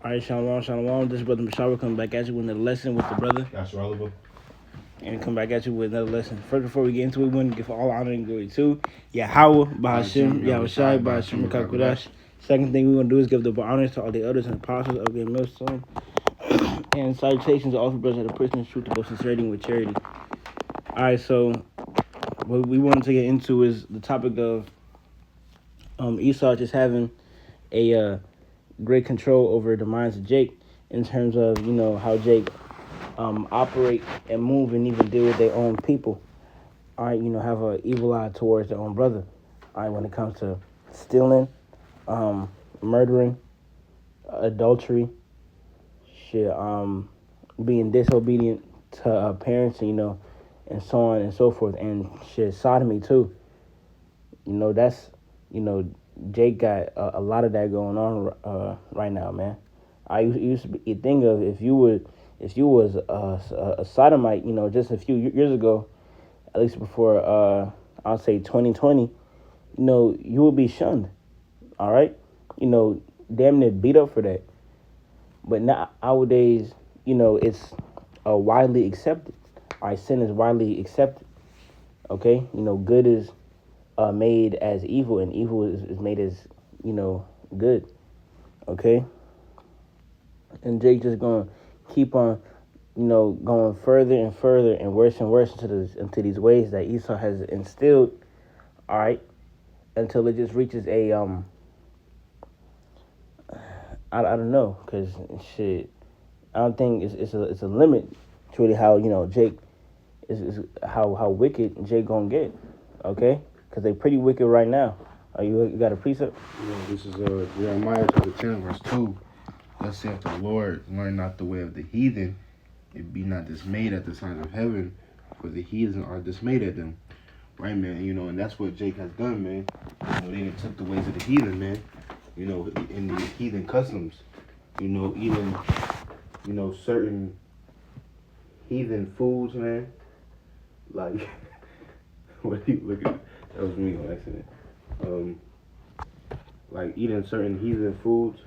All right, shalom, shalom. This is Brother Mashawar coming back at you with another lesson with the brother. That's relevant. And come back at you with another lesson. First, before we get into it, we want to give all honor and glory to Yahweh, Bahashim, Yahushai, Bahashim, Kakudash. Second thing we want to do is give the honors to all the elders and apostles of the Muslim. And salutations to all the brothers of the prison truth to both sincerity and with charity. All right, so what we wanted to get into is the topic of Esau just having a great control over the minds of Jake in terms of, how Jake operate and move and even deal with their own people. All right, have an evil eye towards their own brother. All right, when it comes to stealing, murdering, adultery, shit, being disobedient to parents, and so on and so forth, and shit, sodomy too. That's, Jake got a lot of that going on right now, man. I used to think of if you was a sodomite, just a few years ago, at least before I'll say 2020, you would be shunned. All right, damn near beat up for that. But nowadays, it's widely accepted. All right, sin is widely accepted. Okay, good is made as evil, and evil is made as good. Okay, and Jake just gonna keep on going further and further and worse into these ways that Esau has instilled. All right, until it just reaches a I don't know, cause shit, I don't think it's a limit to really how Jake is how wicked Jake gonna get. Okay. Because they pretty wicked right now. You got a precept? Yeah, this is Jeremiah chapter 10, verse 2. Thus saith the Lord, learn not the way of the heathen, and be not dismayed at the signs of heaven, for the heathen are dismayed at them. Right, man? And that's what Jake has done, man. They done took the ways of the heathen, man. In the heathen customs. Even, certain heathen foods, man. Like, what do you look at? That was me on accident. Like eating certain heathen foods,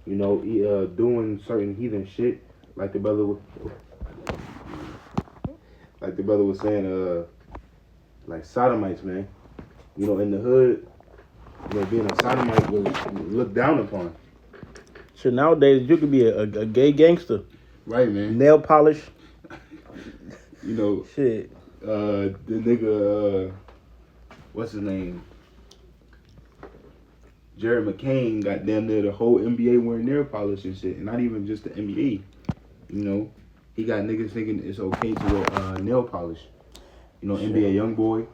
doing certain heathen shit, like the brother was saying, like sodomites, man. In the hood, being a sodomite was looked down upon. So nowadays you could be a gay gangster, right, man? Nail polish, shit. The nigga. What's his name? Jared McCain got damn near the whole NBA wearing nail polish and shit. And not even just the NBA. He got niggas thinking it's okay to wear nail polish. Shit. NBA YoungBoy.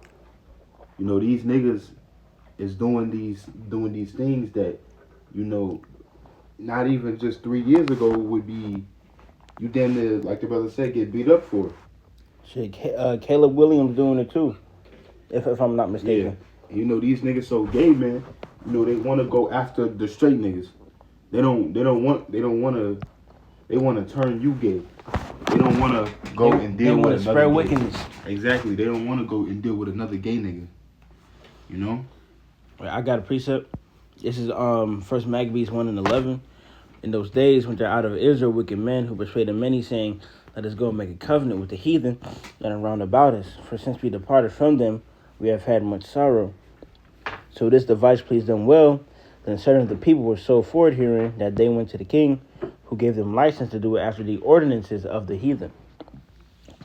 These niggas is doing these things that, not even just 3 years ago would be, you damn near, like the brother said, get beat up for. Shit, Caleb Williams doing it too. If I'm not mistaken. Yeah. These niggas so gay, man. They want to go after the straight niggas. They want to turn you gay. They don't want to go and deal with another spread wickedness. Exactly. They don't want to go and deal with another gay nigga. I got a precept. This is First Maccabees 1:11. In those days when they're out of Israel, wicked men who persuaded many, saying, let us go and make a covenant with the heathen that are round about us. For since we departed from them, we have had much sorrow. So this device pleased them well. Then certain of the people were so forward hearing that they went to the king, who gave them license to do it after the ordinances of the heathen.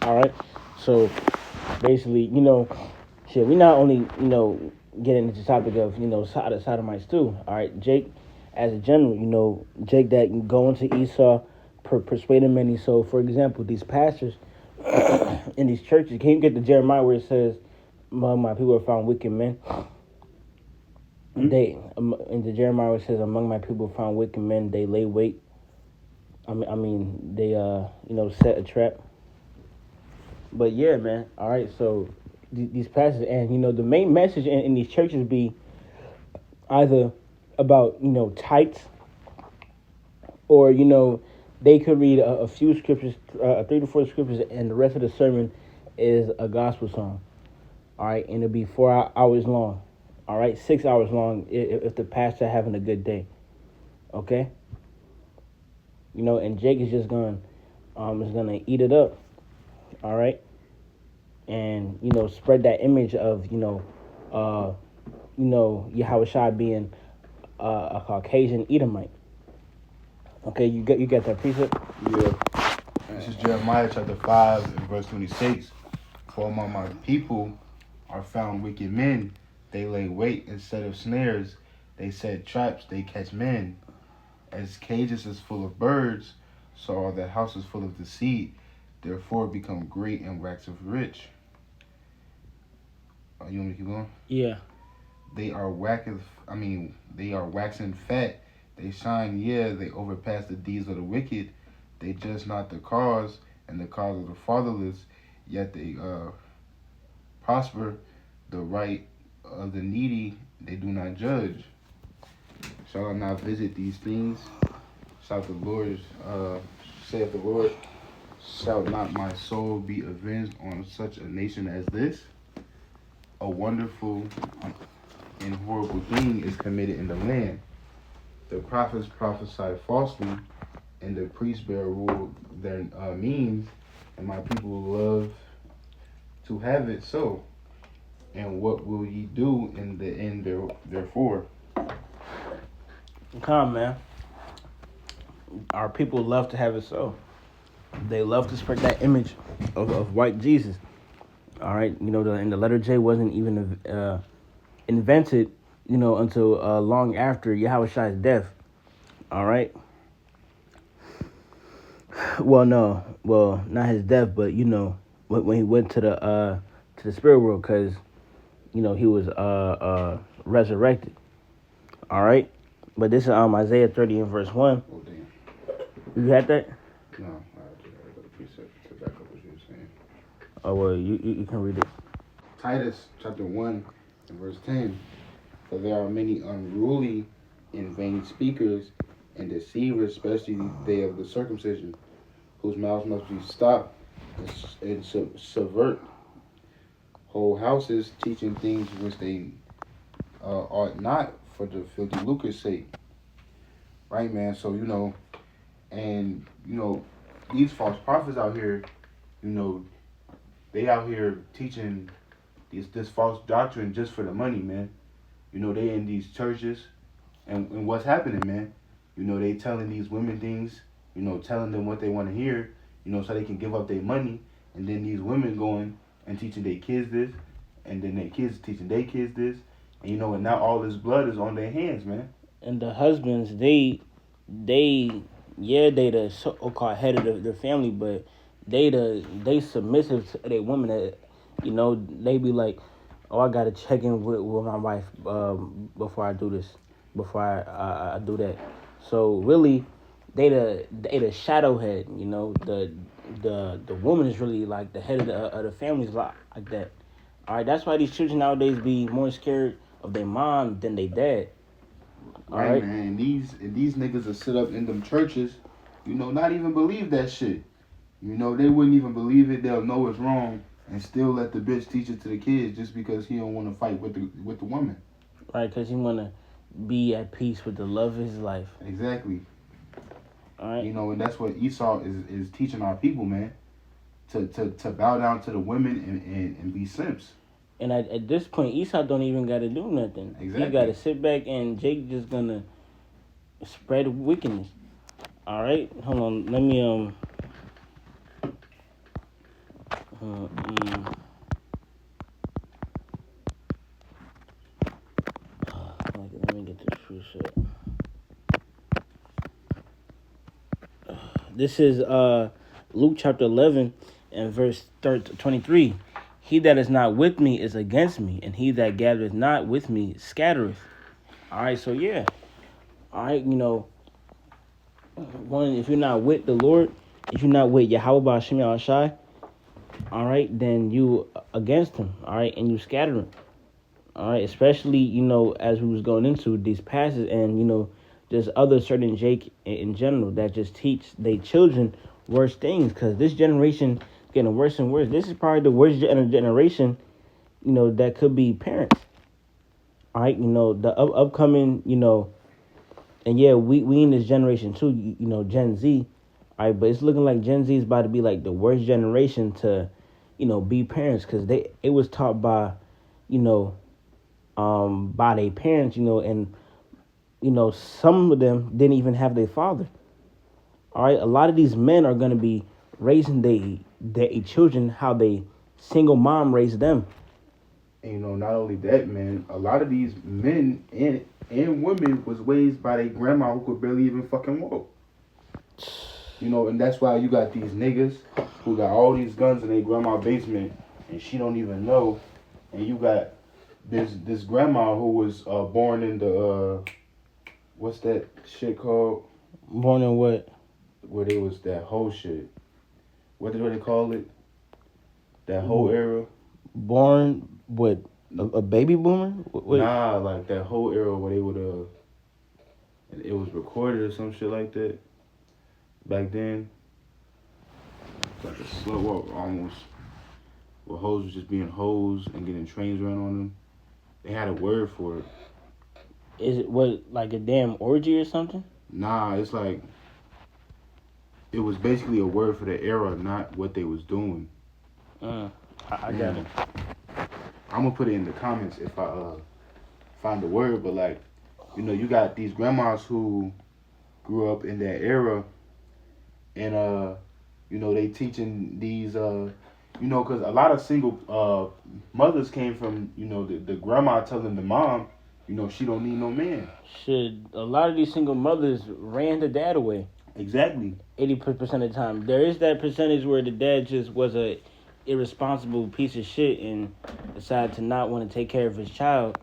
All right. So basically, shit, we not only, getting into the topic of, sodomites too. All right. Jake, as a general, Jake that going to Esau, persuading many. So, for example, these pastors in these churches, can you get to Jeremiah where it says, among my people are found wicked men? They in the Jeremiah it says, among my people found wicked men, they lay wait. I mean they set a trap. But yeah, man. All right, so these pastors, and the main message in these churches be either about tights, or they could read a few scriptures, 3 to 4 scriptures, and the rest of the sermon is a gospel song. All right, and it'll be 4 hours long. All right, 6 hours long if the pastor having a good day. Okay? and Jake is just gonna eat it up, all right, and spread that image of Yahushua being a Caucasian Edomite. Okay, you got that precept? Yeah. This is Jeremiah chapter 5 and verse 26. For among my people are found wicked men. They lay wait instead of snares. They set traps, they catch men. As cages is full of birds, so are the houses full of deceit. Therefore become great and waxeth rich. You want me to keep going? Yeah. They are waxing fat. They shine, they overpass the deeds of the wicked. They judge not the cause and the cause of the fatherless, yet they prosper the right of the needy. They do not judge. Shall I not visit these things? Saith the Lord, shall not my soul be avenged on such a nation as this? A wonderful and horrible thing is committed in the land. The prophets prophesy falsely, and the priests bear rule their means, and my people love to have it so. And what will ye do in the end therefore? Come, man. Our people love to have it so. They love to spread that image of white Jesus. All right, and the letter J wasn't even invented, until long after Yahushua's death. All right. Well, no, not his death, but when he went to the spirit world, because he was resurrected. All right, but this is Isaiah 30 and verse 1. Oh damn. You had that? No, I got a precept to back up what you were saying. Oh well, you can read it. Titus chapter 1 and verse 10. For there are many unruly and vain speakers and deceivers, especially they of the circumcision, whose mouths must be stopped and subvert whole houses, teaching things which they ought not, for the filthy lucre's sake. Right, man? So, these false prophets out here, they out here teaching this false doctrine just for the money, man. They in these churches, and what's happening, man? They telling these women things, telling them what they want to hear, so they can give up their money, and then these women going and teaching their kids this, and then their kids teaching their kids this, and now all this blood is on their hands, man. And the husbands, they the so-called head of their family, but they submissive to their woman. That they be like, oh, I gotta check in with my wife before I do this, before I do that. So really, they the shadow head. The woman is really like the head of the family's like that. All right, that's why these children nowadays be more scared of their mom than their dad. All right, man. And these niggas will sit up in them churches, not even believe that shit. They wouldn't even believe it. They'll know it's wrong and still let the bitch teach it to the kids just because he don't want to fight with the woman. Right, because he want to be at peace with the love of his life. Exactly. All right. And that's what Esau is teaching our people, man. To bow down to the women and be simps. And at this point, Esau don't even got to do nothing. Exactly. He got to sit back, and Jake just gonna spread wickedness. All right, hold on. Let me let me get this precept. This is Luke chapter 11 and verse 23. He that is not with me is against me, and he that gathereth not with me scattereth. All right, so yeah. All right, one, if you're not with the Lord, if you're not with Yahweh Hashem Yahushai, all right, then you against him, all right, and you scatter him. All right, especially, as we was going into these passages, and, there's other certain Jake in general that just teach their children worse things, because this generation getting worse and worse. This is probably the worst generation, that could be parents. All right, the upcoming, and yeah, we in this generation too, Gen Z, All right, but it's looking like Gen Z is about to be like the worst generation to, be parents because it was taught by, you know, by their parents, and some of them didn't even have their father. All right, a lot of these men are gonna be raising their children how they single mom raised them. And not only that, man, a lot of these men and women was raised by their grandma who could barely even fucking walk. And that's why you got these niggas who got all these guns in their grandma basement and she don't even know. And you got this grandma who was born in the what's that shit called? Born in what? Where they was that whole shit. What did they call it? That whole era. Born with a baby boomer? What? Nah, like that whole era where they would it was recorded or some shit like that. Back then, like a slow walk almost. Where hoes was just being hoes and getting trains run on them. They had a word for it. Is it what like a damn orgy or something? Nah, it's like it was basically a word for the era, not what they was doing. I got it. I'm gonna put it in the comments if I find the word, but like, you got these grandmas who grew up in that era, and they teaching these because a lot of single mothers came from the grandma telling the mom, she don't need no man. Shit, a lot of these single mothers ran the dad away. Exactly. 80% of the time, there is that percentage where the dad just was a irresponsible piece of shit and decided to not want to take care of his child.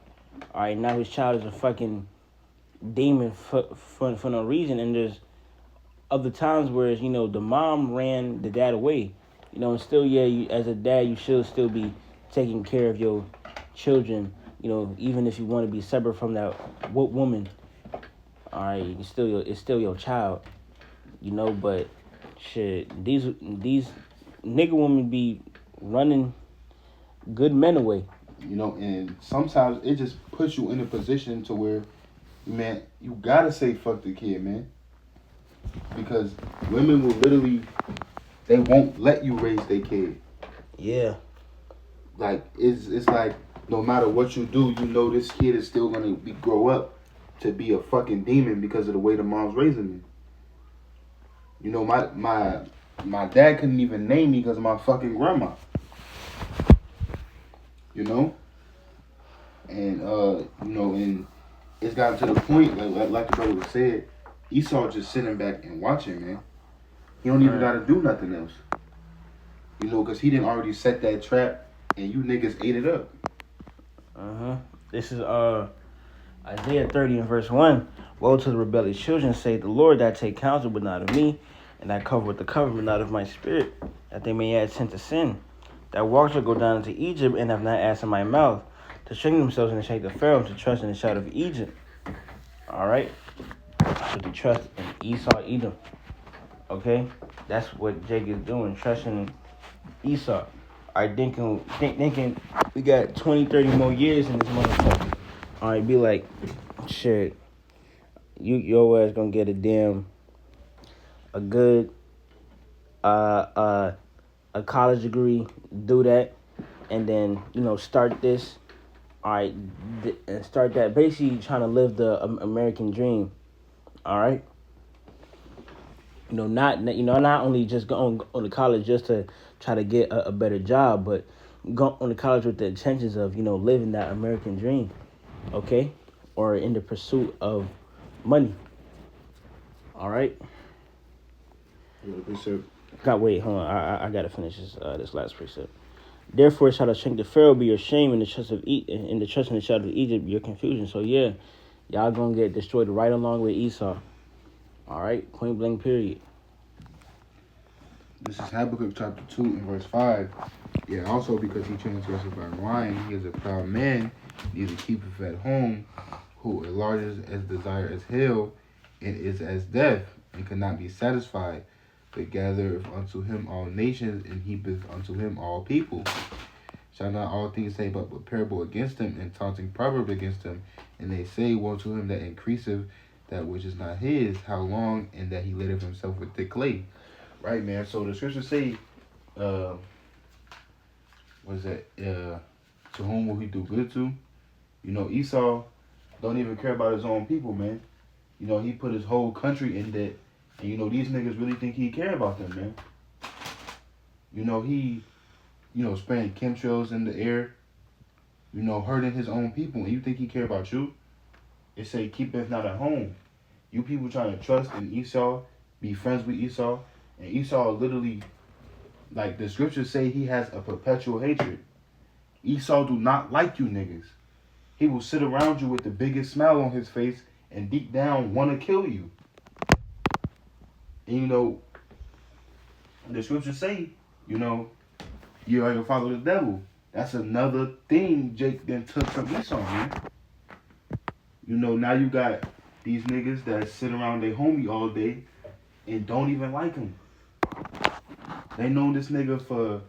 All right, now his child is a fucking demon for no reason. And there's other times where the mom ran the dad away. And still, yeah, you, as a dad, you should still be taking care of your children. Even if you want to be separate from that woman. All right, it's still your child. But shit, these nigga women be running good men away. And sometimes it just puts you in a position to where, man, you gotta say fuck the kid, man. Because women will literally, they won't let you raise their kid. Yeah. Like, it's like, no matter what you do, this kid is still gonna grow up to be a fucking demon because of the way the mom's raising me. My dad couldn't even name me because of my fucking grandma. And and it's gotten to the point, like the brother said, Esau just sitting back and watching, man. He don't even gotta do nothing else. Because he didn't already set that trap, and you niggas ate it up. This is Isaiah 30 and verse 1. Woe to the rebellious children, say the Lord, that take counsel, but not of me, and that cover with the cover, but not of my spirit, that they may add sin to sin. That walk shall go down into Egypt, and have not asked in my mouth, to strengthen themselves in the shade of Pharaoh, to trust in the shadow of Egypt. All right? So to trust in Esau, Edom. Okay? That's what Jake is doing, trusting in Esau. All right, thinking we got 20, 30 more years in this motherfucker. All right, be like, shit, your ass gonna get a good a college degree, do that, and then start this. All right, and start that. Basically, trying to live the American dream. All right. Not only just go on to college just to try to get a better job, but go on to college with the intentions of living that American dream, okay, or in the pursuit of money. All right. Wait, hold on. I gotta finish this last precept. Therefore shall the strength of Pharaoh be your shame, and the trust in the trust in the shadow of Egypt your confusion. So yeah, y'all gonna get destroyed right along with Esau. All right, point blank, period. This is Habakkuk chapter 2 and verse 5. Yeah, also because he transgresses by lying, he is a proud man, neither keepeth at home, who enlarges as desire as hell, and is as death, and cannot be satisfied, but gathereth unto him all nations, and heapeth unto him all people. Shall not all things say but parable against him, and taunting proverb against him? And they say, woe to him that increaseth, that which is not his, how long, and that he lateth himself with thick clay. Right, man. So the scriptures say, what is that? To whom will he do good to? You know, Esau don't even care about his own people, man. You know, he put his whole country in debt. And, you know, these niggas really think he care about them, man. You know, he, spraying chemtrails in the air, hurting his own people. And you think he care about you? It say, keep it not at home. You people trying to trust in Esau, be friends with Esau. And Esau literally, like the scriptures say, he has a perpetual hatred. Esau do not like you niggas. He will sit around you with the biggest smile on his face and deep down want to kill you. And the scriptures say, you are your father the devil. That's another thing Jake then took from Esau, man. Now you got these niggas that sit around their homie all day and don't even like him. They known this nigga for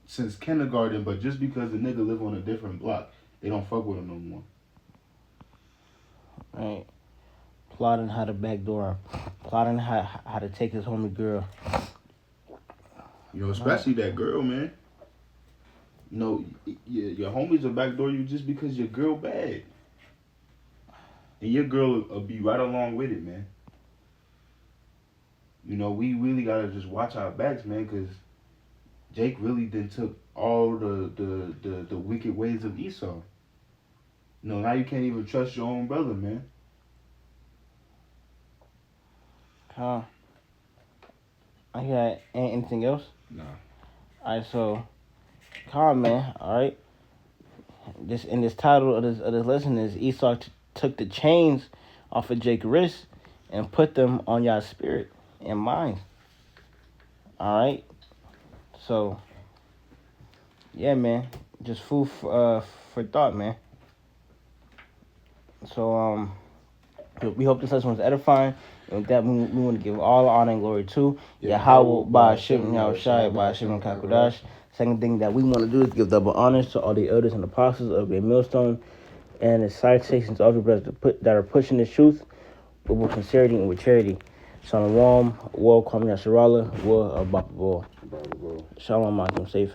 since kindergarten, but just because the nigga live on a different block, they don't fuck with him no more. Right. Plotting how to backdoor him. Plotting how to take his homie girl. Especially that girl, man. Your homies will backdoor you just because your girl bad. And your girl will be right along with it, man. We really gotta just watch our backs, man, because Jake really then took all the wicked ways of Esau. Now you can't even trust your own brother, man. Huh? I got anything else? Nah. Alright, so calm, man. Alright. This in this title of this lesson is Esau took the chains off of Jake's wrist and put them on y'all spirit and mind. Alright. So yeah, man. Just food for thought, man. So we hope this lesson was edifying. And with that, we want to give all honor and glory to Yahweh, Ba'ashem, Yahushai, Ba'ashem, and Kakudash. Second thing that we want to do is give double honors to all the elders and apostles of the millstone and the citations to all the brothers that are pushing the truth with sincerity and with charity. Shalom, Kwame Yasharala, Abapabo. Shalom, Malcolm, safe.